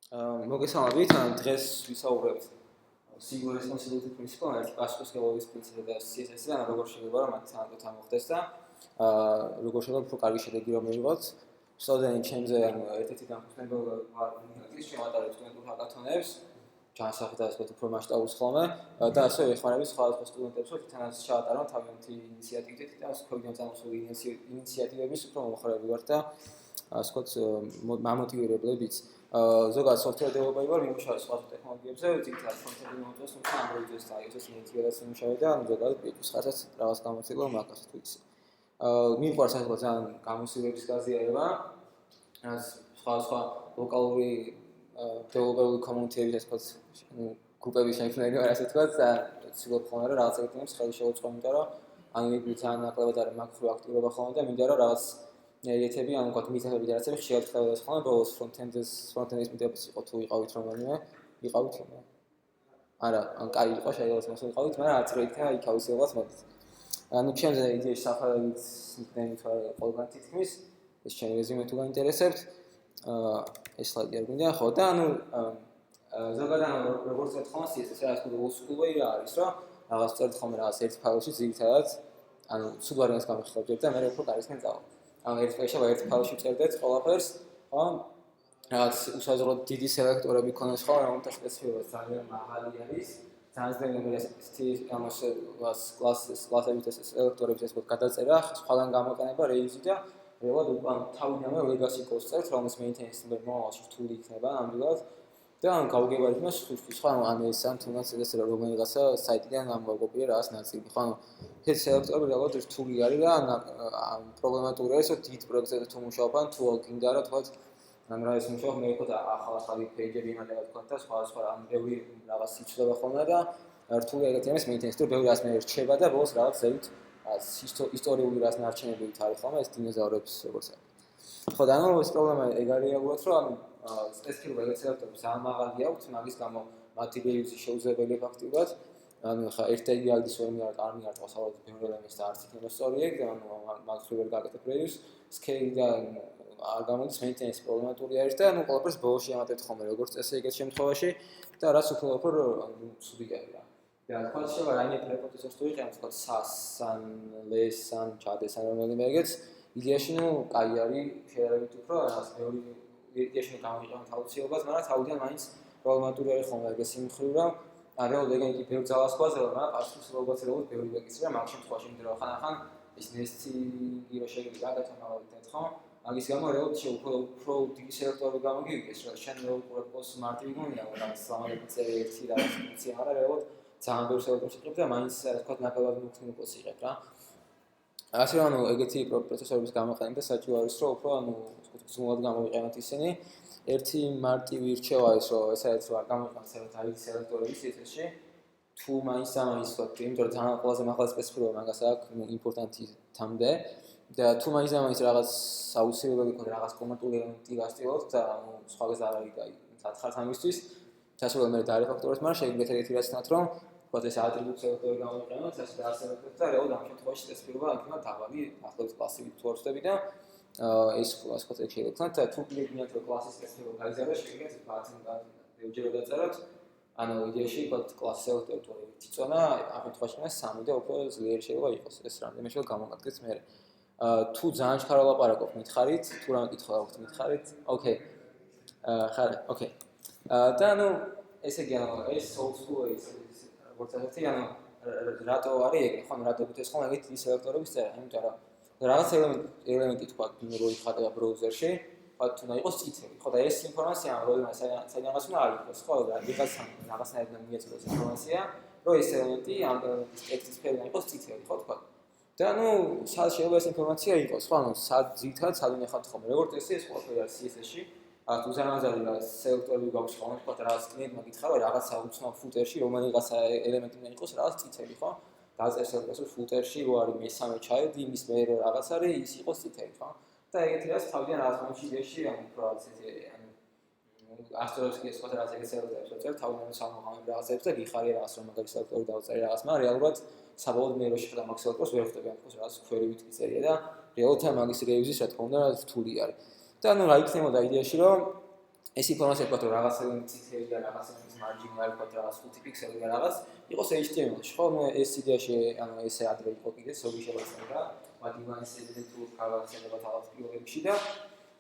მოგესალმებით, დღეს ვისაუბრებთ single responsibility principle, ერთი პასუხისმგებლობის პრინციპი და CSS-დან როგორ შეიძლება რომ მათ თანადოდ ამოხდეს და როგორ შეიძლება უფრო კარგი შედეგი რომ მივიღოთ. სტუდენტი ჩემზე ერთ-ერთი დამფუძნებელი ვარ ინგლისის შემატარებ სტუდენტურ ჰაკათონებს, ჯანსაღი და ასე უფრო მასშტაბურს ხოლმე და ასე ვეხმარები სხვადასხვა სტუდენტებს, რომ თვითონაც ჩაატარონ თავიანთი ინიციატივით და ქვევიდან წამოსული ინიციატივების უფრო მომხრეები ვართ და ასე ვთქვათ მამოტივირებლებიც. ზოგადად software developer ვარ, მიმუშავე სხვა ტექნოლოგიებზე, ძირითადად front-end მიმოწევს, თუმცა Android-ზე და iOS-ზე ინტეგრაციას მიმუშავე და ზოგადად PHP-ს ხარცაც რაღაც გამოცდილება მაგას თვითს. მიყვარს ასე ვთქვათ ძალიან გამოსილების გაზიარება, სხვა ლოკალური developer community-ების ასე ვთქვათ, გრუპების შექმნელი ვარ ასე ვთქვათ და ცდილობ ხოლმე რომ რაღაც ეგეთებს ხელი შევუწყო, იმიტომ რომ ამები ძალიან ნაკლებად არის მაკრო აქტიურობა ხოლმე და მინდა რომ რაღაც ეთები ან ვთქვათ მითებები და რაღაცები ხშირად ხდებოდეს ხოლმე ბოლოს front-end-ის მითებიც იყო თუ იყავით რომელიმე იყავით ხოლმე არა ან კაი იყო შეიძლება მოსულ იყავით მაგრამ არც რო იქნა იქავისებაც მოდით ანუ ჩემზე იდეაში საფრთხით ნიკნეიმით ვარ ყველგან თითქმის ეს ჩემი რეზიუმე თუ გაინტერესებთ ეს სლაიდი არ გვინდა ხო და ანუ ზოგადად როგორც ერთხელ CSS რა თქმა უნდა old school way არის რომ რაღაც წერთ ხოლმე რაღაც ერთ ფაილში ძირითადად ანუ სულ ვარიანტს გამიხსოვებთ და მე უფრო კარისკენ წავალ ან ერთ ფაილში წერდეთ ყველაფერს, ხო? რაღაც უსაზღროდ დიდი სელექტორები ქონდეს ხო, რომელთა სპეციფიკა ძალიან მაღალი არის. ძალიან ძნელია ამას კლასებით ეს სელექტორების ეს გადაწერა, სხვაგან გამოყენება რეიუზი და რეალურად უკან თავიდანვე legacy codes წერთ, რომელის maintenance-ი მომავალში რთული იქნება ნამდვილად. და ან გავგებარით მას სხვა ან ეს ან თუნდაც ეს რომელიღაცა საიტიდან ამოვაკოპიე რაღაც ნაწილი, ხო? ეს სელექტორები რეალურად რთული არის და პრობლემატური არის, რომ დიდ პროექტებზე თუ მუშაობენ, თუ გინდა რა თქვა, ან რა ის მუშაობ მე ხო და ახალი პეიჯები იმედება თქვა და სხვა ან ბევრი რაღაც იცვლება ხოლმე და რთული ეგეთი ამის maintenance-ი, რომ ბევრი რას მე რჩება და ბოლოს რაღაც ზევით ისტორიული რას ნარჩენებით არის ხოლმე ეს დინოზავრების როგორც არის. ხო და ანუ ეს პრობლემა ეგ არის რეალურად, რომ სპეციფიკური სელექტორები ძალიან მაღალი აქვს, მაგის გამო მათი რეიუზი შეუძლებელი ფაქტიურად. ანუ ხა ერთ-ერთი აგდის ვერ მიარ თავს ალბათ ბევრი ელემენტს და არც იქნება სწორი ეგ და ანუ მაგ ვერ გაკეთებ რეიუზ სკეილი და არ გამოდის maintenance პრობლემატური არის და ანუ ყველაფერს ბოლოში ამატებთ ხოლმე როგორც წესი ეგეთ შემთხვევაში და რაც უფრო ცუდი არის რა. და თქვა შეიძლება რაიმე პრეპოტენციას თუ იყენებს თქვა SAS-ან, LESS-ან, CHAD-ს ან რომელიმე ეგეც იდეაში ნუ კაი არის შედარებით უფრო რაღაც ბევრი იდეაში გამოვიყენოთ აუცილებლად, მაგრამ თავიდან მაინც პრობლემატური არის ხოლმე ეგ სიმხრივ რომ რეალურად ეგეთი ბევრ ძალას გვაძლევს, მაგრამ პასუხის როლბაცელობთ ბევრი ვეკიცი რა მაგ შემთხვევაში იმიტომ რომ ხან ის ნესტინგი რო შეიძლება გაგათამავდეთ ხო? მაგის გამო რეალურად უფრო დიდი სელექტორები გამოგივიდეს, რომ შენ უყურებ პოს მარტივი გონია, რაღაც სამალები წერი ერთი რაღაც ფუნქცია, მაგრამ რეალურად ძალიან ბევრ სელექტორს იყებ და მაინც რა თქვა ნაკლებად მუქნილ პოს იყებ რა. ასე რომ ანუ ეგეთი პროცესორების გამოყენება საჭირო არის, რომ უფრო ანუ ზუსტად გამოვიყენოთ ისინი. ერთი მარტივი რჩევა ის რომ ესაც ვარ გამოიყენოთ საერთოდ სელექტორები CSS-ში. თუ მაინც ვთქვათ, იმიტომ რომ ძალიან ყველაზე მაღალი სპეციფიკურობა მაგას აქვს, იმპორტანტი თამდე და თუ მაინც რაღაც აუცილებელი ქონდა რაღაც კომენტული ელემენტი გასწავლოთ და ანუ სხვაგას არ არის კაი, სათხარს ამისთვის. შესაძლოა მე დაერეფაქტოროთ, მაგრამ შეიძლება ეგეთი რაც თქათ რომ ვთქვათ ეს ატრიბუტ სელექტორი გამოვიყენოთ, ასე დაასრულებთ და რეალურად ამ შემთხვევაში სპეციფიკურობა იქნება დაბალი, ახლავს კლასივით თუ არ ვწდები და ეს ასე ვთქვათ ეგ შეიძლება თქვა თუ გინდათ რომ კლასის სპეციფიკურობა გაიზარდა, შეიძლება ბაზიდან ეუჯერო დაწეროთ. ანუ იდეაში ვთქვათ კლასის სელექტორი თუ ერთი წონა, ამ შემთხვევაში მას 3 და უფრო ძლიერი შეიძლება იყოს. ეს რამდენიმე შეიძლება გამოვადგეს მე. თუ ძალიან ჩქარა ლაპარაკობ მითხარით, თუ რამე კითხვა აქვს მითხარით. ოკეი. ოკეი. და ანუ ესე იგი ანუ ეს old school ის როგორც ასეთი ანუ რატო არის ეგრე ხო რატო გითხრას ხო ეგეთი სელექტორების წერა იმიტომ რომ რაღაც ელემენტი თქვა რო იხატება ბრაუზერში ხო თუ უნდა იყოს წითელი ხო და ეს ინფორმაცია როდესაც საიდანაც უნდა აიღოს ხო და რაღაცნაირად მიეწოდოს ინფორმაცია რომ ეს ელემენტი ამ ტექსტის ფერი იყოს წითელი ხო თქვა და ანუ სად შეიძლება ეს ინფორმაცია იყოს ხო ანუ სად ძირითადად სად უნდა ხარ ხოლმე როგორც ეს ყველაფერი არის CSS-ში თუ ზანაზარი რა სელექტორები გაქვს ხოლმე თქვა რაღაც კლიენტმა გითხრა რომ რაღაცა უცნობ ფუტერში რომელიღაცა ელემენტი უნდა იყოს რაღაც წითელი ხო დაწერს რომ ფუტერში რო არის მესამე ჩაიდი იმის მე რაღაც არის ის იყოს წითელი ხო და ეგეთი რაც თავიდან რაღაც მომჩიდეში ანუ პროცესს ანუ ასტროვსკის ხო რაღაც ეგეთი სელექტორებს ვწერთ თავიდან სამოღამებ რაღაცებს და გიხარია რაღაც რომ მაგარი სელექტორი დავწერე რაღაც მაგრამ რეალურად საბოლოოდ მე რო შეხედა მაგ სელექტორს ვერ ხვდები ამ რაღაც ქვერივით წერია და რეალურად მაგის რეიუზის რა თქმა უნდა რთული არის და ანუ რა იქნებოდა იდეაში რომ ეს ინფორმაცია თქვა რომ რაღაც ციფრია, რაღაც მარჯინი არის, თქვა რაღაც 5 პიქსელი და რაღაც იყოს HTML-ში, ხო? ნუ ეს იდეაში, ანუ ესე ადრე იყო კიდე, ზოგი შეიძლება მათ ივანსიძე თუ გავახსენება თავად პირველებში და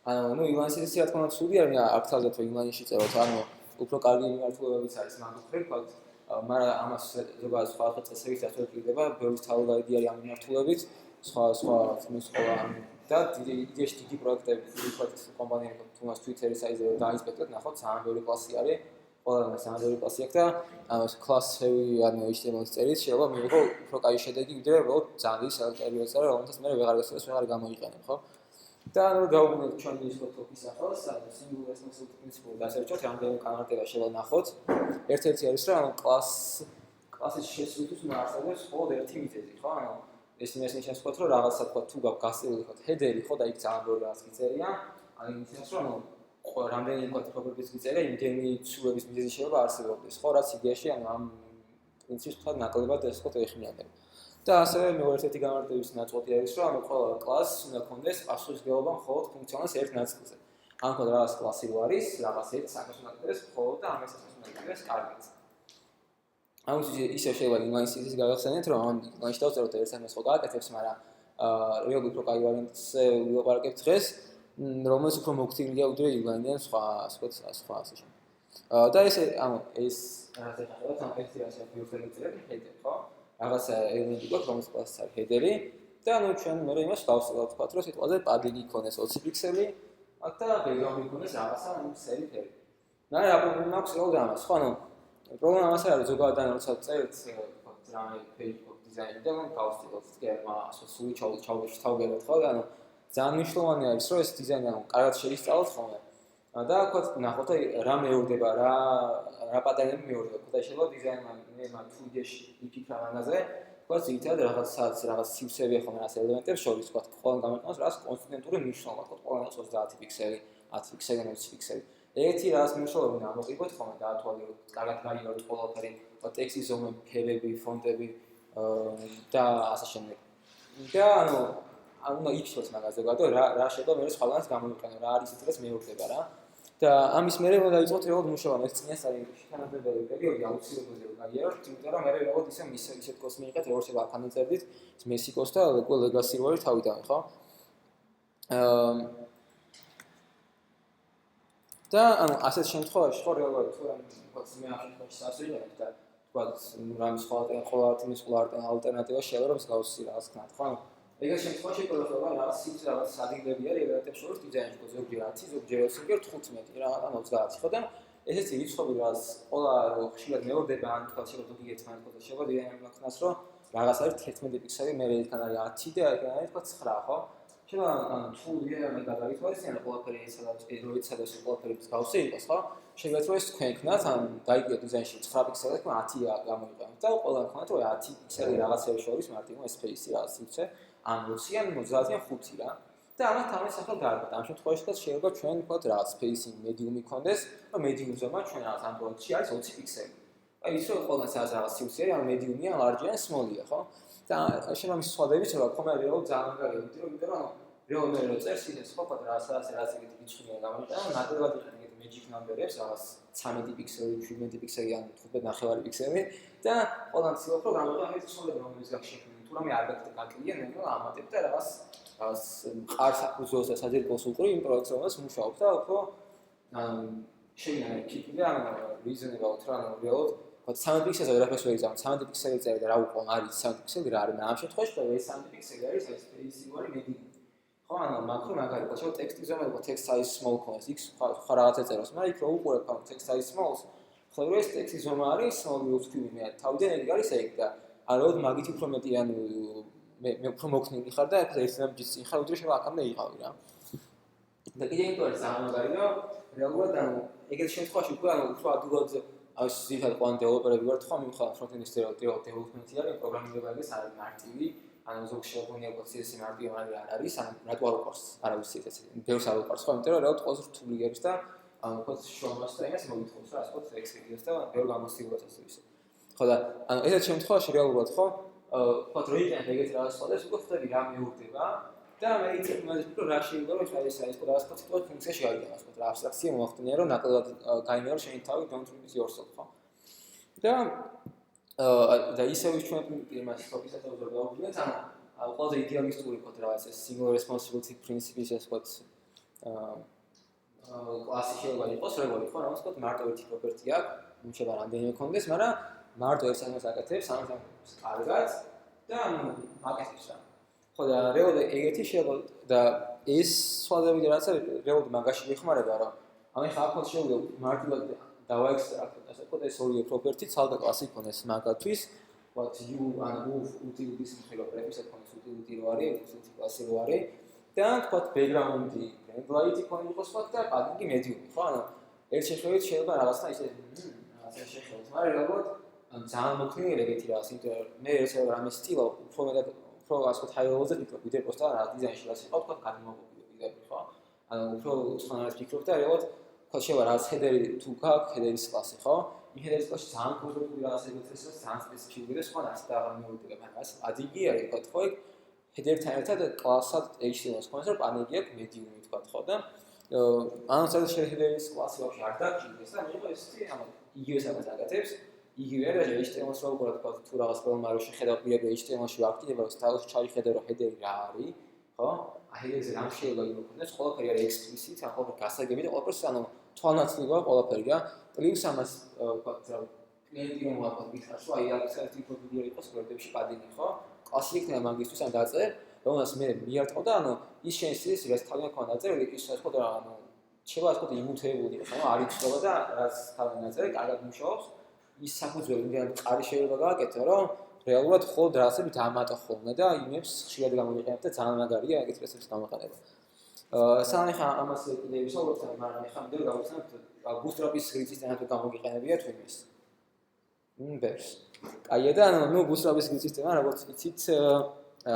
ანუ ივანსიძე რა თქმა უნდა ცუდი არის, აქ თავზე თუ ივანში წეროთ, ანუ უფრო კარგი მიმართულებებიც არის მაგ უფრო თქვა, მაგრამ ამას ზოგადად სხვა წესებით დაწესებულება, ბევრი თავგაიდი არის ამ მიმართულებით, სხვა სკოლა და იდეაში დიდი პროექტები, თვითონ კომპანიები თუნდაც Twitter-ის საიტზე დაინსპექტოთ, ნახოთ ძალიან ბევრი კლასი არის, ყველგან ძალიან ბევრი კლასი აქვს და ამას კლასები, ანუ HTML-ის წერით შეიძლება მიიღო უფრო კაი შედეგი, ვიდრე უბრალოდ ძალიან სელექტივი ეწერა, რომელთაც მე ვეღარ გასწრებს, ვეღარ გამოიყენებ, ხო? და ანუ გავუმეტ ჩვენ ის ტოპის ახალს, ანუ single responsibility principle დასერჩოთ, რამდენი განმარტება შეიძლება ნახოთ. ერთ-ერთი არის რა, ანუ კლასის შესრულების უნდა არსებობს მხოლოდ ერთი მიზეზი, ხო? ანუ ეს ნიშნავს, რომ რაღაცა თქვა თუ გაქვს გასწრებული ხო ჰედერი, ხო და იქ ძალიან ბევრი რაღაც გიწერია, ანუ იმის რომ რამდენი თქვა პრობლემის გიწერია, იმდენი ცვლილების მიზეზი შეიძლება არსებობდეს, ხო, რაც იდეაში ანუ ამ პრინციპს თქვა ნაკლებად ეს ხო ეხმიანება. და ასევე მეორე ერთი განმარტების ნაწყვეტი არის, რომ ანუ ყველა კლასს უნდა კონდეს პასუხისმგებლობა მხოლოდ ფუნქციონალის ერთ ნაწილზე. ან ხო რაღაც კლასი არის, რაღაც ერთ საქმეს უნდა აკეთებს მხოლოდ და ამ საქმეს უნდა აკეთებს კარგად. ანუ ისე შეიძლება ინვაინსის გავახსენეთ, რომ ამ ინვაინსს დავწეროთ ერთ საქმეს ხო გააკეთებს, მაგრამ რეალურად უფრო კაი ვარიანტს ვილაპარაკებ დღეს, რომელიც უფრო მოქცეულია ვიდრე ინვაინიან სხვა ასე შემდეგ. და ეს ანუ ეს რაღაცა ხდება, ამ ექსტრასია ბიურთელიტები ჰედერი, ხო? რაღაცა ელემენტი გვაქვს, რომელიც კლასის არის ჰედერი და ანუ ჩვენ მე იმას დავსწავლავთ, ვთქვათ, რომ სიტყვაზე პადინგი იქონეს 20 პიქსელი და ბექგრაუნდი იქონეს რაღაცა სერი ფერი. და რა პრობლემა აქვს რეალურად ამას, ხო? ანუ პრობლემა ამას არის, ზოგადად ან როცა წერთ, ვთქვათ, რამე page design და გავსწავლოთ გერმა, სული ჩავდეში თავგეროთ, ხო? ანუ ძალიან მნიშვნელოვანი არის, რომ ეს დიზაინი ანუ კარგად შეისწავლოთ ხოლმე. და ვთქვათ, ნახოთ, რა მეორდება, რა პატერნები მეორდება, და შეიძლება დიზაინმა მე მაგ თუიდეში იფიქრა მაგაზე, ვთქვათ, ძირითადად რაღაც სივრცეები ახლა რას ელემენტებს შორის, ვთქვათ, ყველგან გამარტავს რას კონსტიტუტური მნიშვნელობა, ვთქვათ, ყველგან 30 პიქსელი, 10 პიქსელი, 20 პიქსელი. ერთი რაღაც მნიშვნელობები ამოყრიბოთ ხოლმე და ათვალიეროთ, კარგად გაიგოთ ყველაფერი, ვთქვათ, ტექსტის ზომები, ფერები, ფონტები და ასე შემდეგ. და ანუ უნდა იფიქროთ მაგაზე, რა შეიძლება მე სხვაგანაც გამოიყენო, რა არის ის დღეს მეორდება რა. და ამის მერე უნდა დაიწყოთ რეალურად მუშაობა, ეს წინასწარი თანამდებობები პერიოდი აუცილებლად გაიაროთ, იმიტომ რომ მე რეალურად ისეთ კოს მიიღეთ, როგორც შეიძლება აქ ანაწერდით, მესიკოს და ლეგასი ვარი თავიდან, ხო? და ანუ ასეთ შემთხვევაში ხო რეალურად თუ ვთქვათ მე ამ შემთხვევაში სასწრაფოდ და ვთქვათ რამის სხვა ალტერნატივა შეიძლება რომ გავუსი რაღაც ქნათ, ხო? ეგრე შემთხვევაში პროფილობა რაღაც სადინგები არის ელემენტებს შორის დიზაინში, ზოგჯერ 10, ზოგჯერ 15, რაღაც ან 30, ხო და ესეც რიცხვები რაღაც ყველა ხშირად მეორდება, ან თქვა შეიძლება ზოგი ერთმანეთს და შეიძლება დიზაინერმა ქნას რომ რაღაც არის 11 პიქსელი, მე იქან არის 10 და იქან არის თქვა 9, ხო? შეიძლება თუ დიზაინერმა გადაითვალისწინოს ან ყველაფერი სადაც ყველაფერი გავსე იყოს, ხო? შეიძლება რომ ეს თქვენ ქნათ, ან დაიგეთ დიზაინში 9 პიქსელი და 10 გამოიყენოთ და ყველა ქნათ რომ 10 პიქსელი რაღაცების შორის მარტივ სპეისი რაღაც სივრცე ან 20-ან 30-ან 5 რა. და ამათ ამას ახლა დაარბათ. ამ შემთხვევაში შეიძლება ჩვენ ვთქვათ რაღაც spacing medium-ი ქონდეს, რომ medium ზომა ჩვენ რაღაც Android-ში არის 20 პიქსელი. აი ისე ყველგან რაღაც სივრცე არის, ან medium-ი, ან large-ი, ან small-ია, ხო? და შემამის სხვადებით რა თქმა უნდა რეალურად ძალიან კარგია, იმიტომ რომ რეალურად რო წერს ისე ვთქვათ რაღაც ეგეთი რიცხვია გამოიყენა, ნაკლებად იყენებთ magic number-ებს, რაღაც 13 პიქსელი, 17 პიქსელი, ან 15 პიქსელი და ყველგან ცდილობ რომ გამოიყენო ეს ცნობები რომელიც გაქვს თუ რამე არ გაკეთია, ნუ ამატებ და რაღაც ყარს აკუზოს და საძირკოს უყრი იმ პროექტს რომელსაც მუშაობ და უფრო შეიძლება იქნება ან reasonable რა რეალურად 13 პიქსელზე ვერაფერს ვერ იზამ 13 პიქსელი წერე და რა უყო არის 13 პიქსელი რა არის ამ შემთხვევაში ეს 13 პიქსელი არის ეს სპეისიური medium ხო ანუ მაქრო მაგალითად შეიძლება ტექსტის ზომა და text size small ქონდეს იქ სხვა რაღაცა წეროს მაგრამ იქ რო უყურებ ამ text size small ხო ეს ტექსტის ზომა არის small უსქივი მე თავიდან ეგ არის ეგ და აროდ მაგით უფრო მეტი ანუ მე უფრო მოქნილი ხარ და ეს ნაბიჯის წინ ხარ, უძრო შეიძლება აქამდე იყავი რა. და კიდე იმიტომ არის ძალიან მაგარი, რომ რეალურად ანუ ეგეთ შემთხვევაში უკვე ანუ უფრო ადვილად აი ზოგადად ყვან დეველოპერები ვართ ხო, მიუხედავად ფრონტენდის დეველოპმენტი არის, პროგრამირება არის მარტივი, ანუ ზოგ შეგვიძლია CSS მარტივი არ არის, ანუ რატო არ უყურს, არავის CSS. ბევრს არ უყურს ხო, იმიტომ რომ რეალურად ყოველთვის რთული არის და ანუ ხო შრომას და იმას მოგითხოვს რა, ასე ვთქვათ, ექსპერიენს და ბევრ გამოსtildeობას ასე ისე. ხო და ანუ ესეთ შემთხვევაში რეალურად ხო ვთქვათ, რომ იქნება ეგეთი რაღაც სხვა და უკვე ხდები რა მეორდება და მე იცით მაგის რო რა შეიძლება რომ ეს არის ხო რაღაც სიტყვა ფუნქციაში გაიგებას ხო რა აბსტრაქცია მოახდინე რომ ნაკლებად გაიმეორო შენი თავი don't repeat yourself ხო და ისევ ჩვენ იმას თოპისაც დავუძლებთ ანუ ყველაზე იდეალისტური ხო რაღაც ეს single responsibility principle-ის ეს ხო კლასი შეიძლება იყოს როგორი ხო რაღაც ხო მარტო ერთი პროპერტი აქვს შეიძლება რამდენიმე კონდეს მაგრამ მარტო ერთ სამას აკეთებს ამას კარგად და ანუ აკეთებს რა ხო და რეალურად ეგეთი შეიძლება და ეს სხვადასხვა რაღაც რეალურად მაგაში ვიხმარება რომ ამი ხალხო შეიძლება მარტივად დავაექსტრაქტოთ ასე ვთქვათ ეს ორი პროპერტი ცალკე კლასი იქონეს მაგათვის what you and move utilities მხილობების ეკონოს utility რო არის utility კლასი რო არის და ვთქვათ background-ი brand-light იქონი იყოს ვთქვათ და პაგინგი medium-ი ხო ანუ ერთ შეხედვით შეიძლება რაღაცა ისე რაღაცა შეხედოთ მაგრამ რეალურად ძალიან მოქნილი ეგეთი რაღაც იმიტომ რომ მე ესე რამე სტილა უფრო მეტად უფრო ასე ვთქვათ high level-ზე ვფიქრობ ვიდრე პოსტა რა დიზაინში რაც იყო ვთქვათ გადმოგვიდები ხო ანუ უფრო უცხოურად ვფიქრობ და რეალურად ხო შეიძლება რაღაც ჰედერი თუ გაქვს ჰედერის კლასი ხო იმ ჰედერის კლასში ძალიან კონკრეტული რაღაცებიც ეს ძალიან სპეციფიკური და სხვა რაც და აღარ მეუდება მაგას ადინგი არის ვთქვათ ხო ეგ ჰედერთან ერთად კლასად HTML-ს ხონს რომ პანეგი აქვს medium-ი ვთქვათ ხო და ანუ სადაც ჰედერის კლასი ვაფშე არ დაგჭირდეს და მიიღო ესეთი ანუ იგივე სამას აკეთებს იგივე არის HTML-ს რო უყურებ ვთქვათ თუ რაღაც პრობლემა რო შეხედავ პირები HTML-ში ვაკეთებ რომ სტაილს ჩაიხედე რომ ჰედერი რა არის ხო აჰედერზე რამ შეიძლება იმოქმედოს ყველაფერი არის explicit ან ყველაფერი გასაგები და ყველაფერს ანუ თვალნაცვლია ყველაფერი რა პლუს ამას ვთქვათ რა კლიენტი რომ ვაკეთებ მითხარს რომ აი აქ საერთოდ პრობლემა იყოს პროდუქტებში პადინი ხო კლასი იქნება მაგისთვის ან დაწერ რომელსაც მე მიარტყო და ანუ ის შენის ის თავი მქონდა დაწერილი ის ხო და ანუ შეიძლება ასე ვთქვათ იმუთებული იყოს ანუ არ იცნობა და რაც თავი დაწერილი კარგად მუშაობს ის საფუძველი იმდენ ყარი შეიძლება გააკეთო რომ რეალურად ხოლმე რაღაცები დამატო ხოლმე და იმებს ხშირად გამოიყენებ და ძალიან მაგარია ეგეთ რესურსს გამოყენება სანამ ხა ამას კიდევ ვისაუბრებთ მაგრამ ხა მე გავხსენებ bootstrap-ის სისტემად გამოგიყენებია თუ იმის ბერს კაია და ანუ bootstrap-ის სისტემა როგორც იცით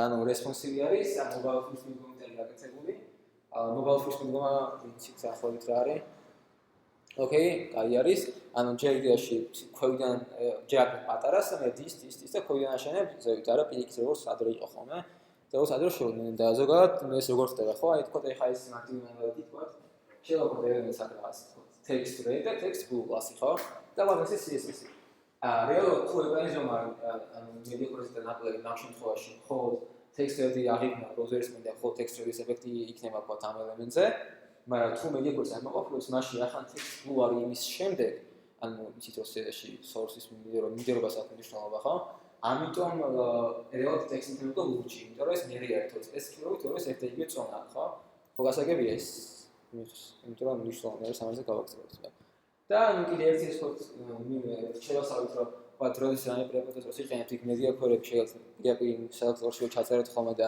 ანუ responsive არის ანუ mobile first მიდგომითაა გაკეთებული mobile first მიდგომა იცით ახალით რა არის ოკეი, კაი არის. ანუ ჯერ იდეაში ქვევიდან ჯერ პატარას მე დის და ქვევიდან აშენებ ზევით არა პირიქით როგორც ადრე იყო ხოლმე. და როგორც ადრე შევდნენ და ზოგადად ეს როგორ ხდება ხო? აი თქო ეხა ეს მარტივად თქვა. შეიძლება ეს საკრას text red და text blue კლასი ხო? და მაგას ეს CSS. რეალურად თუ ებაიზომ ანუ მედია პრეზენტა ნაკლები ამ შემთხვევაში ხო text red-ი აღიქმნა browser-ის მინდა ხო text red-ის ეფექტი იქნება ხო ამ ელემენტზე. მაგრამ თუ მე გიგვერდს არ მოყოლებს მაშინ ახან text blue არის იმის შემდეგ ანუ იცით რომ CSS-ში source-ის მინდერობას აქვს მნიშვნელობა ხო ამიტომ რეალურად text-ი თვითონ და ლურჯი იმიტომ რომ ეს მერი ერთად სპეციფიკური თორე ეს ერთ იგივე წონა ხო ხო გასაგებია ეს იმიტომ რომ მნიშვნელობა არის ამაზე გავაკეთებთ და ანუ კიდე ერთი ის ხო შევასწავლეთ რომ სხვა დროის რამე პრეპოზიტორს იყენებთ იქ მედია კვერები შეიძლება სელექტორში ჩაწეროთ ხოლმე და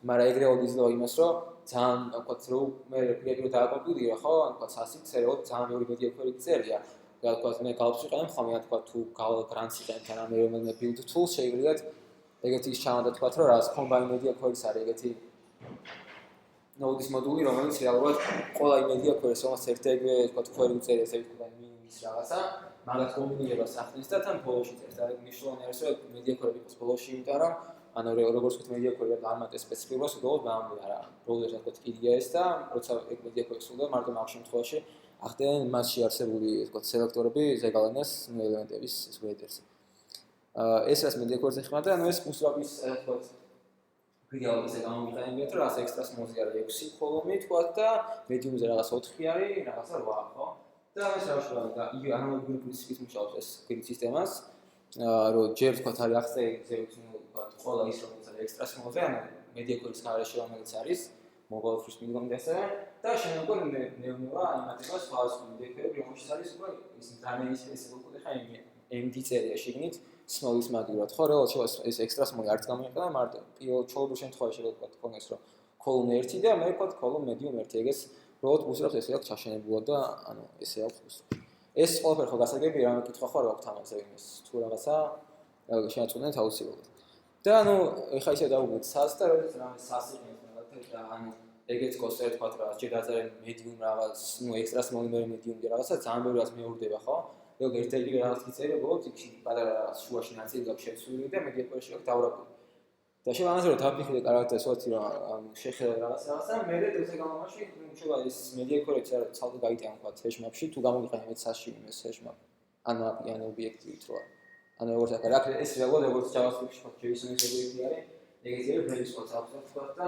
მაგრამ ეგრე ოდიზლო იმას რომ ძალიან ვთქვათ რომ მე პირადად დააკომპიუტირა ხო ან ვთქვათ სასიც რეალურად ძალიან ბევრი მედია კვერი წერია და ვთქვათ მე გალფს ვიყენებ ხოლმე ან ვთქვათ თუ გრანტს იყენებ ან რამე build tool შეგვიძლიათ ეგეთი ის ჩამოდა თქვათ რომ რაღაც combine media queries არის ეგეთი node-ის მოდული რომელიც რეალურად ყველა იმედია queries რომელსაც ერთ-ერთი ვთქვათ query წერია ესე ვთქვათ მინის რაღაცა მაგათ კომბინირებას ახდენს და თან ბოლოში წერს და მნიშვნელოვანი არის რომ media query იყოს ბოლოში იმიტომ რომ ანუ როგორც ვთქვათ media query დამატე სპეციფიკობას უბრალოდ ბამბი არა browser-ს ვთქვათ კიდია ეს და როცა ეგ media query სულდება მარტო მაგ შემთხვევაში ახდენენ მასში არსებული ვთქვათ სელექტორები ზეგალენას ელემენტების headers-ი ეს რაც media query-ზე ხმა და ანუ ეს bootstrap-ის ვთქვათ ვიდეოზე გამომიყენებიათ რომ რაღაც ექსტრას მოძი არის 6 კოლომი ვთქვათ და medium-ზე რაღაც 4 არის რაღაცა 8 ხო და ეს რა შეიძლება და იგი ანალოგიური პრინციპით მუშაობს ეს სისტემას რომ ჯერ ვთქვათ არის ახსენე ვთქვათ ყველა ის რომელიც არის ექსტრას მოძე ანუ media query-ის გარეშე რომელიც არის mobile first მიდგომდასა და შეიძლება ნეუნება იმატება სხვა media query რომელშიც არის უკვე ის დანეის ეს უკვე ხა MD წერია შეგნით small-ის მაგივრად ხო რეალურად შეიძლება ეს ექსტრას მოი არც გამოიყენა მარტო პირველ ჩაუბრულ შემთხვევაში შეიძლება ვთქვათ ქონდეს რომ column 1 და მე ვთქვათ column medium 1 ეგეს როდ bootstrap-ს ესე აქვს ჩაშენებულად და ანუ ესე აქვს bootstrap ეს ყველაფერი ხო გასაგებია რამე კითხვა ხო არ აქვს თამაზე იმის თუ რაღაცა შეაწყვეტენ აუცილებლად და ანუ ეხა ისე დავუგეთ SAS და როდესაც რამე SAS იყენებს და ანუ ეგეც კოსტი თქვათ რაღაც ჯერ დაწერენ medium რაღაც ნუ ექსტრა small medium და რაღაცა ძალიან ბევრი რაც მეორდება ხო ეგ ერთ-ერთი რაღაც იწერია ბოლოს იქ პატარა შუაში ნაწილი გაქვს შეცვლილი და media query-ში აქვს დავრაგული და შემამაზე რომ დავფიქრე კარგად ვთქვი რომ შეხედა რაღაცა მე დღეს გამომაში უშუალო ეს media query-ს ცალკე გაიტანა თქვა hash-map-ში თუ გამოგიყენე მე SAS-ში იმეს hash-map ანუ API-ან ობიექტივით რა ანუ როგორც აქ ეს როგორც JavaScript-ში თქვა JSON-ის ობიექტი არის ეგეთი breaks quotes აქვს თქვა და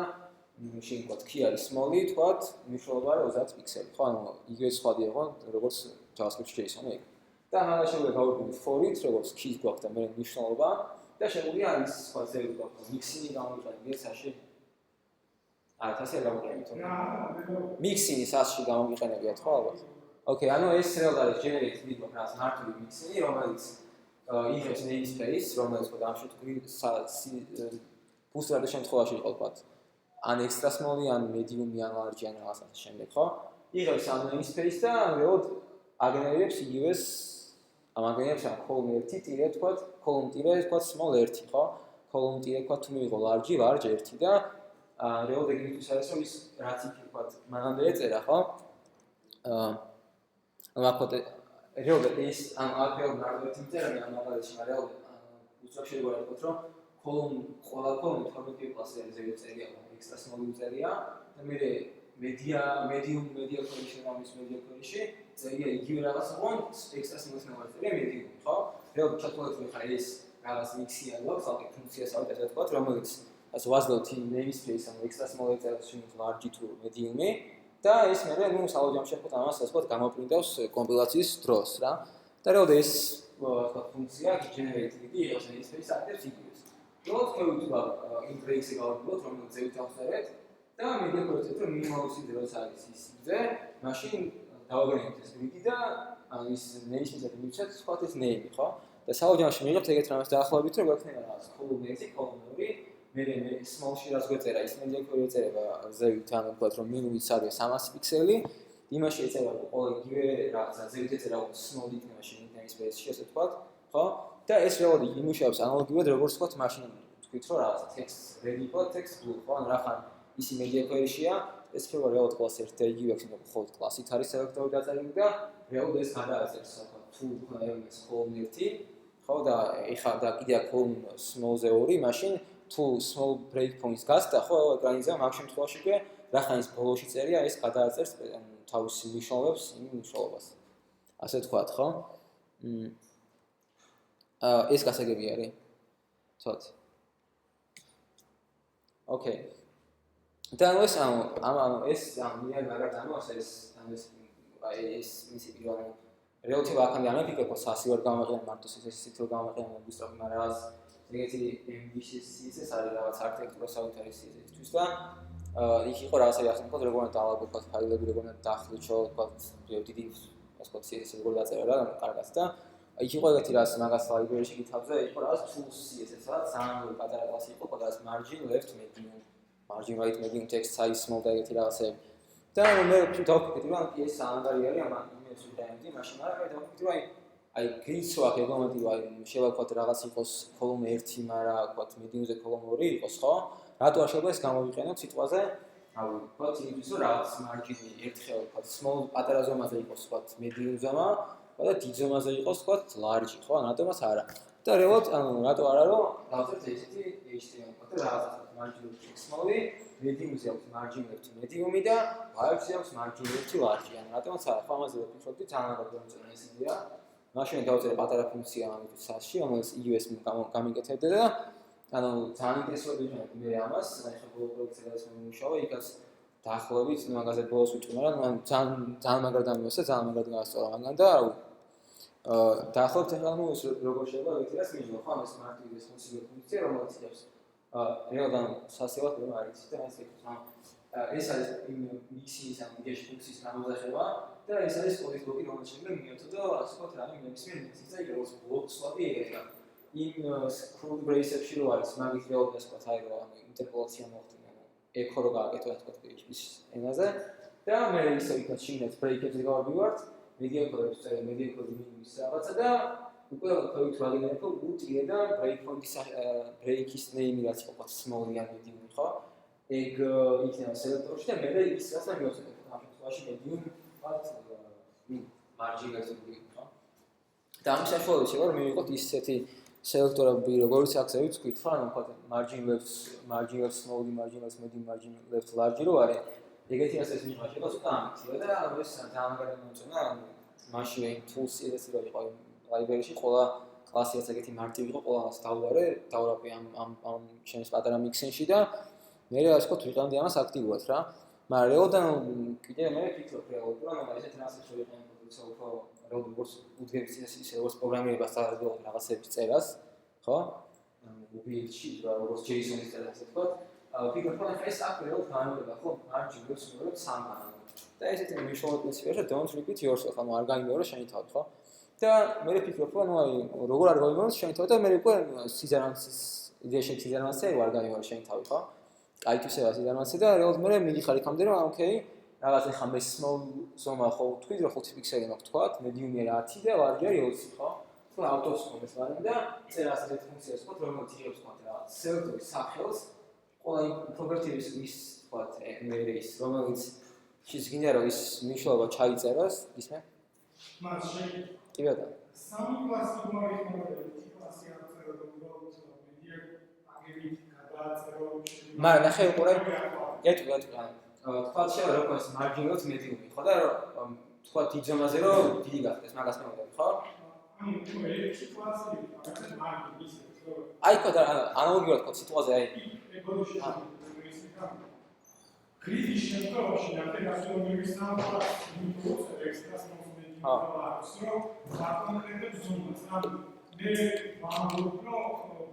შენ თქვა კი არის small-ი თქვა მნიშვნელობა 30 პიქსელი ხო ანუ იგივე სხვადია ხო როგორც JavaScript-ში JSON-ი ეგ და ამას შეგვიძლია გავუყუროთ for-ით როგორც keys გვაქვს და მე მნიშვნელობა და შეგვიძლია არის სხვა ზეულ გვაქვს mixing-ი გამოვიყენოთ SAS-ში აა თასე გამოვიყენოთ mixing-ი SAS-ში გამოვიყენებიათ ხო ალბათ ოკეი ანუ ეს რეალ არის generate video class მარტივი mixing-ი რომელიც იღებს namespace რომელიც ხო ამ შემთხვევაში ბუსტერების შემთხვევაში იყო თქვა ან extra small-ი ან medium-ი ან large-ი ან რაღაცა შემდეგ ხო იღებს ამ namespace და რეალურად აგენერირებს იგივეს ამაგენებს ამ column 1 ტირე თქვა column ტირე თქვა small 1 ხო column ტირე თქვა თუ მიიღო large 1 და რეალურად ეგრეთვის არის რომ ის რაც იქ თქვა მანამდე ეწერა ხო ანუ რეალურად ის ამ API-ს ნარკვევით იწერა ამ მაგალითში მაგრამ უცებ შეიძლება ვთქვათ რომ column ყველა column 12 კლასზე წერია extra small წერია და მე medium query-ში ამის media query-ში წერია იგივე რაღაც ოღონ extra small-ს მოვაწერია medium ხო რეალურად ჩათვალეთ ხა ეს რაღაც mix-ი აქვს ალკე ფუნქციას ავით ასე ვთქვათ რომელიც ასე ვაძლევთ იმ namespace ან extra small-ს წერას შენ large თუ medium-ი და ეს მე ნუ სალოჯამში ხო ამას ასე ვთქვათ გამოპრინტავს კომპილაციის დროს რა და რეალურად ეს ვთქვათ ფუნქცია generate იგი იყოს namespace აკეთებს იგივეს როგორც თქვა იმ breaks-ი გავუგებოთ რომელიც ზევით ავწერეთ და media query-ს რომ minimalistic დროს არის ის ზე მაშინ დავაგროვებთ ეს grid და ან ის namespace-ად მივცეთ სხვა ეს name ხო და სალოჯამში მიიღებთ ეგეთ რამეს დაახლოებით რომ გვექნება რაღაც column 1 column 2 მე small-ში რაც გვეწერა ის media query ეწერება ზევით ანუ ვთქვათ რომ minimum-იც არის 300 პიქსელი იმაში ეწერა ყველა იგივე რაღაცა ზევით ეწერა small იქნება შენ namespace-ში ასე ვთქვათ ხო და ეს რეალურად იმუშავებს ანალოგიურად როგორც ვთქვათ მაშინ თქვით რომ რაღაცა text ready ხო text blue ხო ანუ რახან ისი media query-შია ეს შეიძლება რეალურად კლასი ერთ და იგივე აქვს მხოლოდ კლასით არის სელექტორი დაწერილი და რეალურად ეს გადააწერს ხო თუ ეს column 1 ხო და ეხლა და კიდე აქ column small-ზე 2 მაშინ თუ small breakpoints გასდა ხო ეკრანზე მაგ შემთხვევაში კი რახან ის ბოლოში წერია ეს გადააწერს თავის მნიშვნელობებს იმ მნიშვნელობას ასე ვთქვათ ხო ეს გასაგები არის ცოტ ოკეი და ეს მაგათ ეს მისი პირველი რელატივ აქამდე ამიფიქრე ხო SAS-ი ვარ გამაყენე მარტო CSS-ით რო გამაყენე ბუსტრაპი მაგრამ რაღაც ეგეთი MVC-ს ეს არის რაღაც არქიტექტურა საუთარი CSS-თვის და იქ იყო რაღაცა ახსენებთ როგორ უნდა დაალაგოთ ფაილები როგორ უნდა დაახლიჩო თქვა დიდი ასე ვთქვათ CSS-ი როგორ დაწერა რა კარგად და იქ იყო ეგეთი რაღაც მაგას library-ში გითხრაზე იყო რაღაც tools CSS-ად ძალიან პატარა კლასი იყო და რაღაც margin left medium margin right medium text size small და ეგეთი რაღაცები და მე დავფიქრე რომ ეს სანდარი არის ამ იმის უდაემდი მაშინ არა მე დავფიქრე რომ აი grid-ს ვაქ ეგომენტი რომ აი შევაქოთ რაღაც იყოს column 1 მაგრამ ვთქვათ medium-ზე column 2 იყოს ხო რატო არ შეიძლება ეს გამოვიყენოთ სიტყვაზე აუ ვთქვათ იმის რომ რაღაც margin-ი ერთხელ ვთქვათ small პატარა ზომაზე იყოს ვთქვათ medium ზომა და დიდ ზომაზე იყოს ვთქვათ large ხო რატომაც არა და რეალურად ანუ რატო არა რომ დავწერთ ესეთი HTML და რაღაც margin small-ი medium-ზე აქვს margin left medium-ი და large-ზე აქვს margin left large ანუ რატომაც არა ხო ამაზე ვფიქრობდი ძალიან გადაგწყვეტა ეს იდეა მაშინ დავწერე პატარა ფუნქცია ამით SAS-ში რომელიც იგივეს გამიკეთებდა და ანუ ძალიან ინტერესული ვიყენებ მე ამას ახლა ბოლო პროექტზე მომუშავა იქაც დაახლოებით მაგაზე ბოლოს ვიტყვი მაგრამ ძალიან მაგრად ამიოსა ძალიან მაგრად გაასწორა მაგან და დაახლოებით ახლა ნუ ეს როგორ შეიძლება ვიქცეს მიიღო ხო ამას მარტივი ეს ფუნქცია რომელიც იღებს რეალურად SAS-ად რომ არის და ეს ეს არის იმ mixing-ის ან gauge ფუნქციის გამოსახება და ეს არის კოდის ბლოკი რომელიც შეიძლება მიეწოდო ასე ვთქვათ რამე ნებისმიერ მixing-ს და იგივე ბლოკს ვთქვათ ეგრე იმ scroll brace-ებში რო არის მაგის რეალურად ასე ვთქვათ აი რომ ინტერპოლაცია მოხდინა ეკო რო გააკეთო ასე ვთქვათ PHP-ის ენაზე და მე ისე ვიქნათ შინაც break-ებზე გავავივართ media code-ს წერე media code-ის რაღაცა და უკვე პროექტ ვაგენერებ უტირე და break-ის name-ი რაც იყო small-ი ან medium-ი ხო ეგ იქნება სელექტორში და მე ის რასაც მივაცდებ ამ შემთხვევაში medium ვთქვათ margin-ზე ხო და ამ საშუალებით შეიძლება რომ მივიღოთ ისეთი სელექტორები როგორც აქცევით თქვით რა ანუ ვთქვათ margin left small margin left medium margin left large რო არის ეგეთი ასეთ მიღება შეიძლება ცოტა ამცია და ეს ძალიან კარგი მომწონა ანუ მაშინ tools ეს რო იყო library-ში ყველა კლასიაც ეგეთი მარტივი იყო ყველას დავარაპე ამ ჩემს პატარა mixin-ში და მე რა ვთქვათ ვიყავდი ამას აქტიურად რა მაგრამ რეალოდან კიდე მე ვფიქრობ რეალურად რომ ესეთი რასი შეიძლება პოზიცია უფრო როგორც უძგებს ისე როგორც პროგრამირებას დააძლევს რაღაცების წერას ხო ვიჩი როგორც JSON-ის წერას ასე ვთქვათ ვფიქრობ რომ ეს აქტიურად განმეორება ხო margin left small სამბანო და ესეთი მნიშვნელოვანი სფერო don't repeat yourself ანუ არ გაიმეორე შენი თავი ხო და მე ვფიქრობ რომ აი როგორ არ გაიმეორე შენი თავი და მე უკვე სიზარანსის იდეაში სიზარანსი არ გაიმეორე შენი თავი ხო აი თუ სევას სიზარანსი და რეალურად მე მიდიხარ იქამდე რომ ოკეი რაღაც ახლა მე small ზომა ხო თქვი რომ 5 პიქსელი მაქვს თქვა medium-ი 10 და large-ი 20 ხო თუ ავტოს მომეს ვარ და წერას ასეთ ფუნქციას ხო რომელიც იღებს თქვა რა სელექტორის სახელს ყველა პროგრამის ის თქვა მე ის რომელიც შეიძლება რომ ის მნიშვნელობა ჩაიწეროს ისმე მაშინ კი ბატონო სამი კლასი მომარიხმობები კლასი აღწერა და უბრალოდ მედია აგებით გადააწერო მაგრამ ნახე უყურე გეტყვი თქვა შეიძლება რომ ეს margin-ს medium-ი ხო და თქვა იძომაზე რომ დიდი გახდეს მაგას მე ვიტყვი ხო ანუ თუ ერთი კლასი არის margin ისე რომ აი ხო და ანალოგიურად თქვა სიტუაცია აი ეგრეში კრიტიკის შემთხვევაში ინტეგრაციული სამყარო იმუშავებს ექსტრას მომენტს რომ საკონკრეტულ ზონას ანუ მე ვამბობ რომ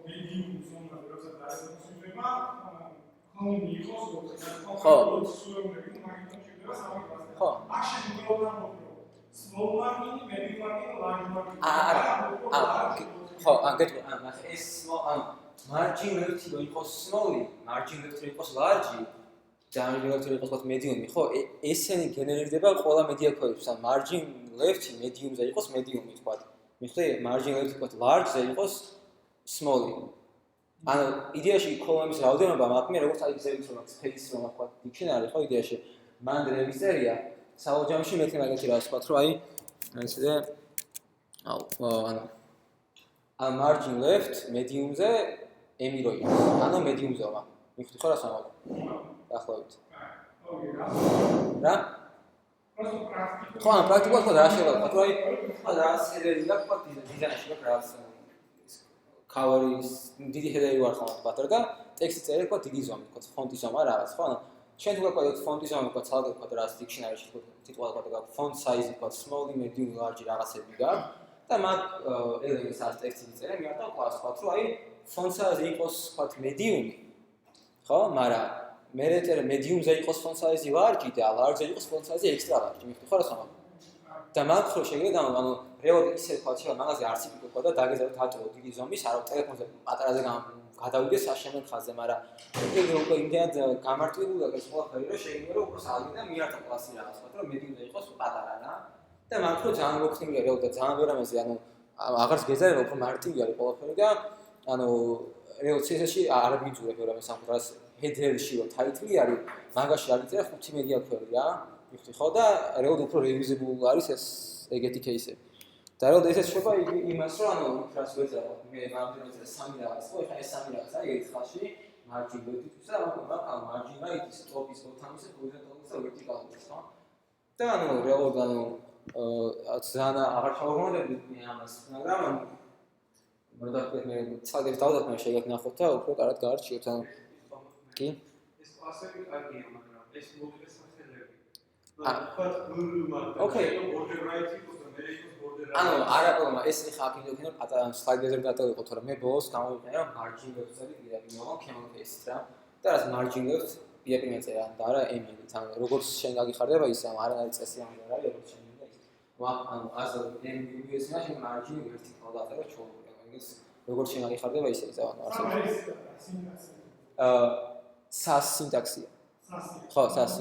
medium ზონა როცა დაესწრება ხომ იყოს ხო ხო მაშინ უბრალოდ small margin, medium margin, large margin. ხო, გეტყვი, ეს margin left იყოს small, margin left იყოს large, margin left იყოს medium, ხო, ესენი გენერირდება ყველა media query-ს, ან margin left medium-ზე იყოს medium-ი, თქვა. მიხდი, margin left იყოს large-ზე იყოს small. ანუ იდეაში column-ის რაოდენობა მაქვს მე როგორც აი ზევის რომ space რომ თქვა dictionary ხო იდეაში მან რეგისტრია საოჯამში მე მაგეთი რა ვთქვათ რომ აი ესე ანუ margin left medium-ზე m-ი რო იყოს ანუ medium-ზე ვარ მიხდი ხო რას ამბობ დაახლოებით რა ხო ანუ პრაქტიკულად ხო რა შეიძლება ვთქვა რომ აი რა სერვერი აქვს ხო დიზაინში რა გრაფს cover-ის დიდი header-ი ვარ ხოლმე ბატერ და ტექსტი წერე ხო დიდი ზომი ხო ფონტის ზომა რაღაც ხო ანუ ჩვენ თუ გაქვთ ფონტის ზომა ხო ცალკე ხო რა dictionary-ში ხო თითქოს ხო font size ხო small, medium, large რაღაცები გაქვს და მაგ elements as ტექსტი წერე მიარტყა კლასს ხო რომ აი font size იყოს ხო medium-ი ხო მაგრამ მე წერე medium-ზე იყოს font size large და large-ზე იყოს font size extra large მიხდი ხო რა სამო და მაგ ხო შეიძლება ანუ რეალურად ისე თქვა შეიძლება მაგაზე არც იფიქრო და დაგეზავთ ატრო დიდი ზომის არო ტელეფონზე პატარაზე გადავიდე საშემენ ხაზზე მაგრამ ეგ უკვე იმდენად გამარტივებულია ეს ყველაფერი რომ შეიძლება რომ უფრო სალგიდან მიარტყა კლასი რაღაც ხო რომ medium-ზე იყოს პატარა რა და მაგ ხო ძალიან მოხდენია რეალურად ძალიან ვერ ამაზე ანუ აღარც გეზარება უფრო მარტივი არის ყველაფერი და ანუ რეალურად CSS-ში არ ვიძურებ ვერ ამას სამყაროს header-ში რომ title-ი არის მაგაში არის წერა 5 media query რა მიხდი ხო და რეალურად უფრო reusable არის ეს ეგეთი кейსები და რეალურად ესეც შეება იმას რომ ანუ ფრას ვეძრაო მე მამდენოზე სამი რაღაც ხო ეხა ეს სამი რაღაც არის ერთ ხალხში margin left-ის და მაგ margin right-ის top-ის bottom-ის horizontal-ის და vertical-ის ხო და ანუ რეალურად ანუ ძალიან აღარ ჩავაგონდები ამას მაგრამ მოდაქვეთ მე ცალკე დავდათ მე შეიძლება ნახოთ და უფრო კარგად გაარჩიოთ ანუ კი ეს კლასები კარგია მაგრამ ეს მოდულის სახელები ოკეი border right იყოს და მე იყოს border right ანუ არა პრობლემა ეს ხა აქ ინდოქინო პატარა სლაიდებზე გადავიყო თორემ მე ბოლოს გამოვიყენე რომ margin left-ზე პირადი მოვან camel case-ით რა და რაც margin left პირადი მეწერა და არა m-ით ანუ როგორც შენ გაგიხარდება ისე არანაირი წესი არ არის როგორც შენ მინდა ის ანუ ასე m-ის მაშინ margin vertical დაწერა ჩაუყურე მაგის როგორც შენ გაგიხარდება ისე ის ანუ არსებობს SAS სინტაქსია ხო SAS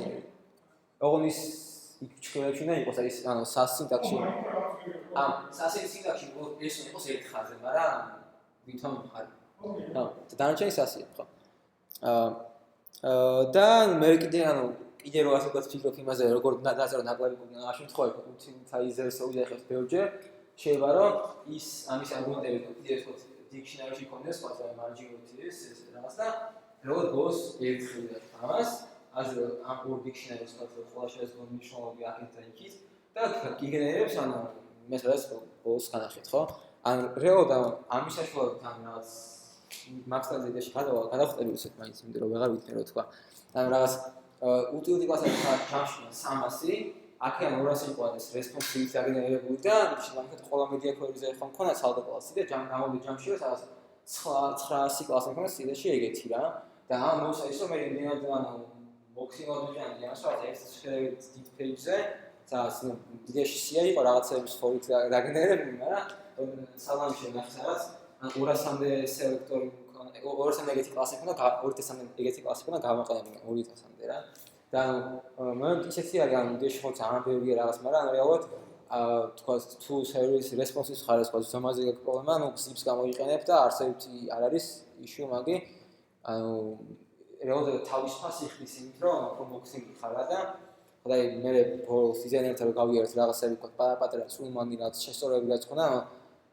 ოღონის ჩქელებში და იყოს ის ანუ SAS სინტაქსი ამ SAS სინტაქსი ეს იყოს ერთ ხაზზე მაგრამ ვითომ ხარ და დანარჩენი SAS-ია ხო და მე კიდე ანუ კიდე რო ასე ვფიქრობ იმაზე როგორ დაწერო ნაკლები ამ შემთხვევაში utilizer-ს უძახებს ბევრჯერ შეიძლება რომ ის ამის არგუმენტები კიდე dictionary-ში ქონდეს სხვა margin-ის რაღაც და რეალურად ბოლოს ერთხელდა ამას, ასე ამ ორ dictionary-ს ვთქვათ, ყველა შეიძლება მნიშვნელობი აქეთ და იქით და გიგენერებს ანუ მე სადაც ბოლოს განახეთ, ხო? ან რეალურად ამის საშუალებით ამ რაღაც მაქსტაზე იდეაში გადავხტები ისეთ მაინც, იმიტომ რომ ვეღარ ვიცი რა თქვა. ან რაღაც utility class-ში ჯამში 300 აქედან 200 იყო ეს responsive აგენერებული და შეიძლება ყველა media query-ზე ხო მქონდა saldo კლასი და გამოვიდა ჯამში რომ სადაც 900 კლასი მქონდა სიდეში ეგეთი რა და ამ მოსა ისო მე იმდენად ანუ მოქცინოდები ან სხვა ეს შეიძლება დიდ page-ზე სადაც დიდეში სია იყო რაღაცების ფორით აგენერებული მაგრამ სალამში ნახე სადაც 200-მდე სელექტორი მქონდა 200-მდე ეგეთი კლასი მქონდა 200-მდე ეგეთი კლასი მქონდა გამაყენებული 2000-მდე რა და მე ისეთი არის ან იდეაში ხო ძალიან ბევრია რაღაც მაგრამ რეალურად თქვა თუ service responses ხარეს ხო ზომაზე ეგ პრობლემა ანუ zips გამოიყენებ და არსებითი არ არის issue მაგი ანუ რეალურად თავის ფასიხის იმით რომ მოხსინი ხარა და ხოდაი მე ბოლოს დიზაინერთან რო გავიარეთ რაღაცები თქვა პატარა სულმანი რაც შესწორები რაც ხონდა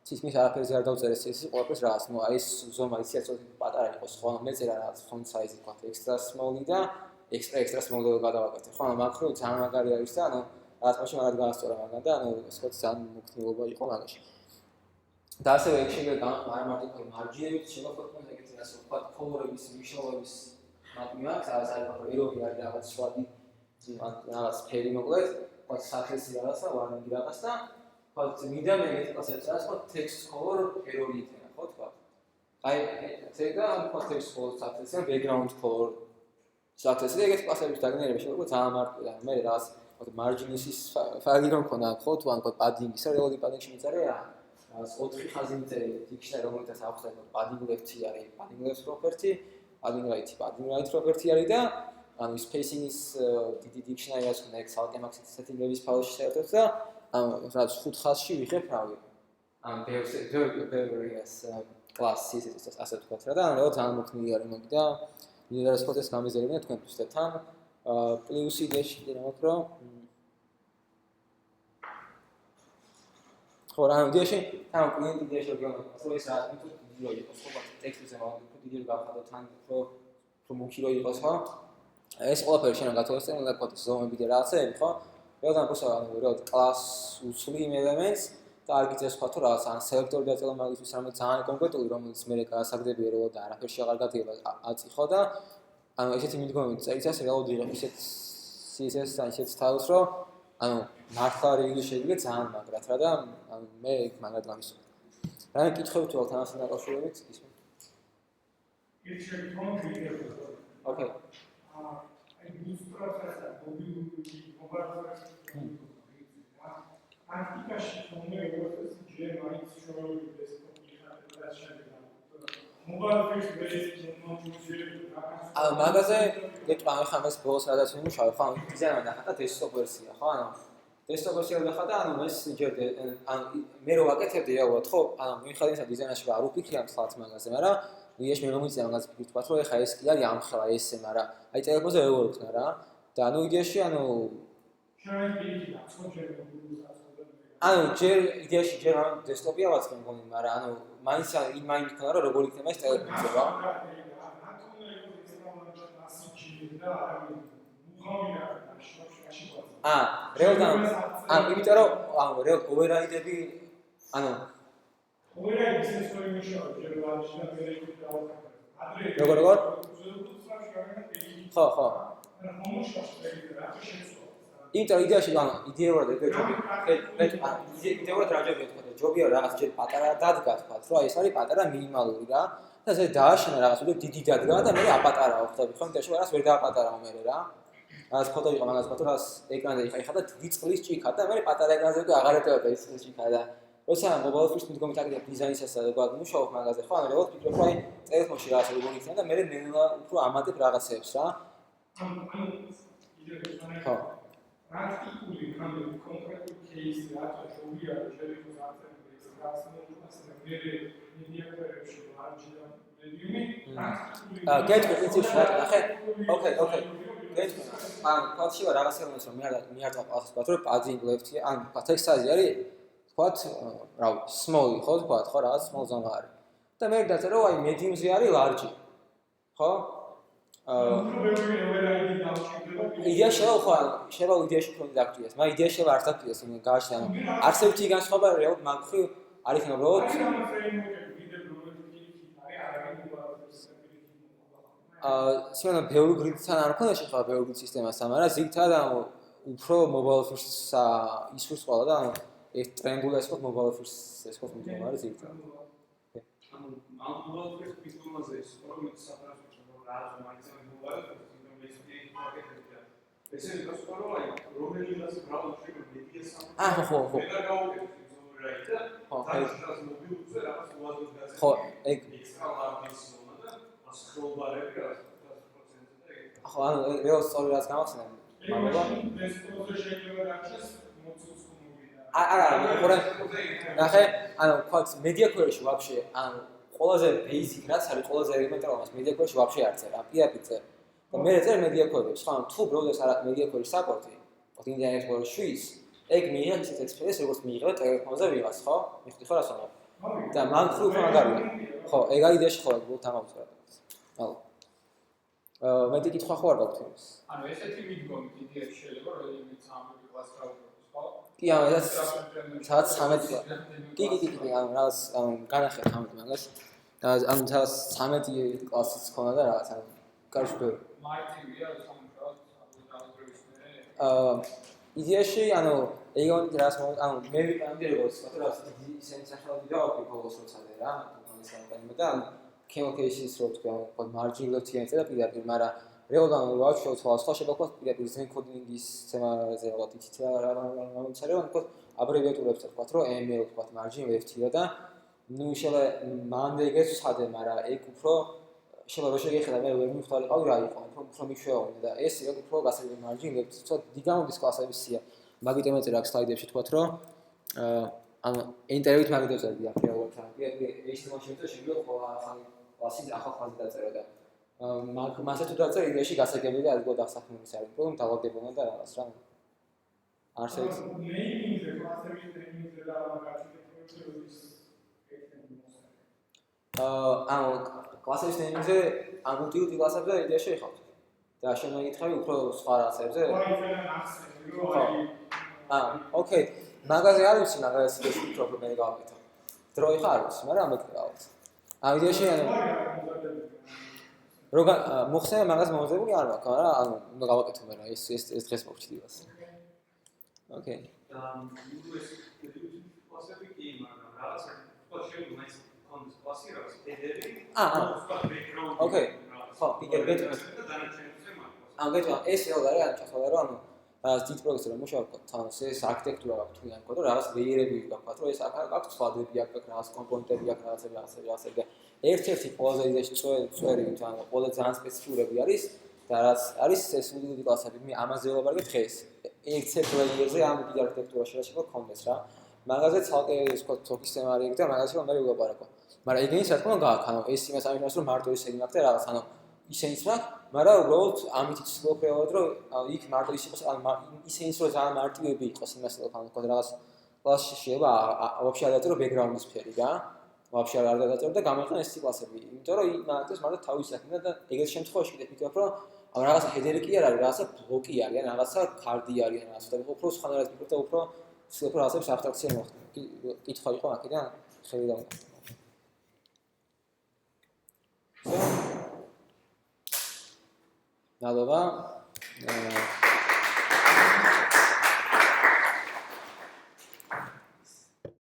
თითქმის არაფერზე არ დავწერე CSS ყველაფერს რაღაც ნუ აი ეს ზომა ისე პატარა იყოს ხო მეწერა რაღაც font size თქვა extra small და extra small გადავაკეთე ხო მაგრამ ძალიან მაგარი არის და ანუ რაც მაშინ მაგად გაასწორა მაგან და ანუ ესეც ძალიან მოქნილობა იყო მაგაში და ასევე ეგ შეიძლება არ მარტო მარჯინებით შემოხოთ ეგეთი ასე ვთქვათ კოლორების მნიშვნელობის მათი აქვს სადაც არის ერორი არის რაღაც სხვადი რაღაც ფერი მოკლედ ვთქვათ სახელი რაღაცა ვარნინგი რაღაც და ვთქვათ მიდან ეგეთი კლასებიც არის ხო text color ერორი იქნება ხო ვთქვათ აი ეგ და ვთქვათ text color სახელი და background color სახელი და ეგეთი კლასების დაგნერება შეიძლება ძალიან მარტივია მე რაღაც margin-ის ფაილი რომ ქონა ხო თუ ან padding-ის რეალური padding-ში მიწერე რა 4 ხაზი მიწერე dictionary რომელთაც ახსენე padding left-ი არის padding left property padding right property არის და ანუ spacing-ის დიდი dictionary-ას ქონა ეგ salke max setting-ების ფაილში საერთოდ და ანუ რაც 5 ხაზში ვიღებ რავი ან ბევრს კლასის ასე ვთქვათ რა და ანუ ძალიან მოქნილი არის მოგი და იდეას ფოტოს გამიზერებინა თქვენთვის და თან პლუსი იდეაში დინამოთ რომ ხო რა იდეაში თან კლიენტი იდეაში რომ გქონდეს ეს რა თქმა უნდა იყოს ხო ტექსტზე მაგალითად იდეა გავხადო თან რომ მოკირო იყოს ხო ეს ყველაფერი შენ გათვალისწინე და ფოტოს ზომები და რაღაცები ხო რეალურად მოსა ანუ რეალურად კლას უცვლი იმ ელემენტს და არ გიწევს ხო თუ რაღაც ან სელექტორი დაწევა მაგისთვის რამე ძალიან კონკრეტული რომელიც მე გასაგდებია რეალურად და არაფერში აღარ გადიება აწი ხო და ანუ ესეთი მიდგომებით წერიცას რეალურად იღებ ისეთ CSS ან ისეთ სტაილს რომ ანუ მართლა რიგი შეიძლება ძალიან მაგრად რა და ანუ მე მაგად გამისვლა. რა მეკითხები თუ ალბათ ამასთან დაკავშირებით ისმენ. Okay. აი ინსტრუქტორთა პრაქტიკაში თუნდაც როგორც ჯერ მაინც შევიდეთ ეს შეიძლება mobile-based ანუ მაგაზე გეტყვა ხომ ეს ბოლოს რადაც ვიმუშავე ხო დიზაინერი ნახა desktop ვერსია ხო ანუ desktop ვერსია ნახა და ანუ ეს ჯერ ანუ მე რო ვაკეთებდი რეალურად ხო ანუ მიხედავ ისა დიზაინერში არ უფიქრი ამ ხალხს მაგაზე მაგრამ ვიეშ მე მომიწია მაგაზე ფიქრი თქვა რომ ეხა ეს კი არის ამხელა ესე მაგრამ აი ტელეფონზე ვერ ვქნა რა და ანუ იდეაში ანუ ანუ ჯერ იდეაში ჯერ ამ desktop-ია ვაწყე მგონი მაგრამ ანუ მაინც იმაინც ქნა რომ როგორ იქნება ეს ტელეფონზე რა რეალურად ანუ იმიტომ რომ ანუ რეალურად override-ები ანუ override-ის ისტორია მიშავა ჯერ ვარში და პერეიკი დავაკეთე როგორ ხო იმიტომ იდეაში ანუ იდეურად ეგ ჯობი იდეურად რა ჯობია თქვა ჯობია რაღაც ჯერ პატარა დადგა თქვა რომ ეს არის პატარა მინიმალური რა და ესე დააშენა რაღაც უკვე დიდი დადგა და მე აპატარაო ხდები ხო იმიტომ რომ რაღაც ვერ დააპატარაო მე რა რაღაც ფოტო იყო მაგას ფოტო რაღაც ეკრანზე იხა და დიდი წყლის ჭიქა და მე პატარა ეკრანზე უკვე აღარ ეტევება ის ჭიქა და როცა mobile first მიდგომით აკეთებ დიზაინსასა და გვაქვს მუშაობ მაგაზე ხო ანუ რეალურად ფიქრობ აი ტელეფონში რაღაც როგორ იქნება და მე ნელა უფრო ამატებ რაღაცებს რა ხო პრაქტიკული კონკრეტული кейსი რატო ჯობია შეიძლება გასაცდელი ეს რაღაცა მე მედიატორებში მარჯი და მედიუმი გეტყვი იცი შუა ნახე ოკეი გეტყვი ან ფოთშია რაღაცა რომ მიარდა პასს ვთქვა რომ padding left-ი ან ტექსტაზი არის ვთქვა რა small ხო ვთქვა ხო რაღაც small ზონა არის და მე დაწერა რომ აი medium-ზე არის large. ხო? იდეა შეიძლება იდეაში ქონდეს დაგჭირდეს, მაგრამ იდეაში შეიძლება არ დაგჭირდეს, იმ გააშლა. არსებითი განსხვავება რეალურად მაგხრი არ იქნება უბრალოდ სულ ბევრი გრიდთან არ ქონდა შეხება ბევრი გრიდ სისტემასთან, მაგრამ ზიგთად უფრო mobile first-ს ისურს ყველა და ეს ტრენგულას ხო mobile first-ს ეს ხო მიდიო არის ზიგთად. ამ mobile first პისტოლაზე ის პროგრამის საფრთხე რაც მაინც მოვარ ესე ის რო აი რომელიღაც ბრაუზერში მედიას ხო. მე გავუკეთე ზოგადად და თავისთავად მობილურზე რაღაც უაზროდ გასაგებია. ხო, ეგ ექსტრა ლარგის მომდა და სკროლბარები რა 100%-ზე და ეგ. ხო, ანუ რეალ სწორი რაც გამახსენე. მაგრამ ეს პროცესი შეიძლება გაჩეს მოცულს მომიდა. არა, ნახე, ანუ ფაქტ media query-ში вообще, ანუ ყველაზე basic რაც არის, ყველაზე elementary მას media query-ში вообще არ წერა, PHP-ზე. და მე წერ media query-ს, ხო, თუ browser-ს არ აქვს media query support-ი, ოთინ Internet Explorer-ში, ეგ მიიღე ის experience, როგორც მიიღე ტელეფონზე ვიღაც, ხო? მიხდი ხო რას ვამბობ? და მაგ თუ მაგარია. ხო, ეგ არის იდეაში ხო, გულ თამავსა. ალო. მე დიკითხვა ხო არ გაქვთ იმის? ანუ ესეთი მიდგომით იდეაში შეიძლება როდესაც 13 კლასს გავუკეთოთ, ხო? კი, ანუ ეს სადაც 13 კი, ანუ რაღაც განახეთ ამით მაგას. ანუ სადაც 13 კლასიც ქონა და რაღაც ანუ კარგია. მარტივია სამუშაოდ აბუდაუბრისმე. იდეაში ანუ ეგონი რას ანუ მე ვიტანდი როგორც რა ისინი სახელად დავაყი ბოლოს როცა და რა ეს ამბები და ქემოკეისის რო თქვა მარჯილობთ იენწა და პირდაპირ მაგრამ რეალურად ვაჩვენოთ სხვა შეგაქვთ პირდაპირ ზენ კოდინგის თემაზე ალბათ იცით რა მომცარე ვთქვათ აბრევიატურებს ვთქვათ რომ ML ვთქვათ მარჯინ FT და ნუ შეიძლება მანდ ეგეც სადე მაგრამ ეგ უფრო შეიძლება რო შეგეხედა მე ვერ მივხვდარი ყავი რა იყო უფრო მიშვეოვნე და ეს ეგ უფრო გასაგები მარჯინ FT ცოტა დგამოდის კლასების სია მაგით ემეწერა აქ სლაიდებში თქვათ რომ ანუ ინტერვიუით მაგით ეწერდი აქ რეალურად ეს თემაში შეგვიძლია ყველა ახალი კლასი ახალ ხაზი დაწერა და მასე თუ დაწერა იდეაში გასაგები და ალბათ დასახმების არის პრობლემა დავაგებონა და რაღაც რა არსებობს ნეიმინგზე კლასების ნეიმინგზე და მაგაჩვენებს ანუ კლასების ნეიმინგზე ან მულტიუტი კლასებზე იდეაში ეხავთ და შემოგითხავი უფრო სხვა რაღაცებზე ოკეი მაგაზე არ ვიცი მაგას ის პრობლემა გავაკეთე დრო იხა არ ვიცი მაგრამ ამეთ გავაკეთე ამ იდეაში ანუ როგორ მოხსენე მაგას მომზებული არ მაქვს მაგრამ ანუ უნდა გავაკეთო მე რა ეს დღეს მოვჩდივას ოკეი ინგლისური კლასები კი მაგრამ რაღაცა თქვა შეიძლება ის კონდეს კლასი რაღაც ედერი ოკეი ხო იგებეთ ამ გეტყვი ეს რეალურად არის ან ჩახვალა რომ ანუ რაღაც დიდ პროექტზე რომ მუშაობ თან ეს არქიტექტურა აქვს თუ ან კოდო რაღაც ლეიერები გაქვთ რომ ეს აქვს სხვადები აქვს რაღაც კომპონენტები აქვს რაღაცები და ერთ-ერთი ყველაზე იდეაში წვერი თან ყველა ძალიან სპეციფიურები არის და რაც არის ეს უდი კლასები მე ამაზე ველაპარაკებ დღეს ერთ-ერთ ლეიერზე ამ დიდ არქიტექტურაში რა შეიძლება გქონდეს რა მაგაზე ცალკე ის ხო სისტემა არის და მაგაზე რომ მე ველაპარაკო მაგრამ ეგენი რა თქმა უნდა გააქვს ანუ ეს იმას ამინავს რომ მარტო ისინი მაქვს და რაღაც ანუ ისინიც მაქვს მაგრამ უბრალოდ ამით ვცდილობ რეალურად რომ იქ მარტო ის იყოს ანუ ისინიც რომ ძალიან მარტივები იყოს იმას რომ თქვა რაღაც კლასში შეიძლება вообще არ დაწერო ბექგრაუნდის ფერი და вообще არ დაწერო და გამოიყენა ეს კლასები იმიტომ რომ მაგას მარტო თავის აქნა და ეგრეთ შემთხვევაში კიდე ვფიქრობ რომ ამ რაღაცა ჰედერი კი არ არის რაღაცა ბლოკი არის ან რაღაცა კარდი არის ან რაღაცა და უფრო სხვანაირად ვფიქრობ და უფრო ვცდილობ რაღაცებს აბსტრაქცია მოხდეს კითხვა იყო აქედან ხელი დავუყო ნალობა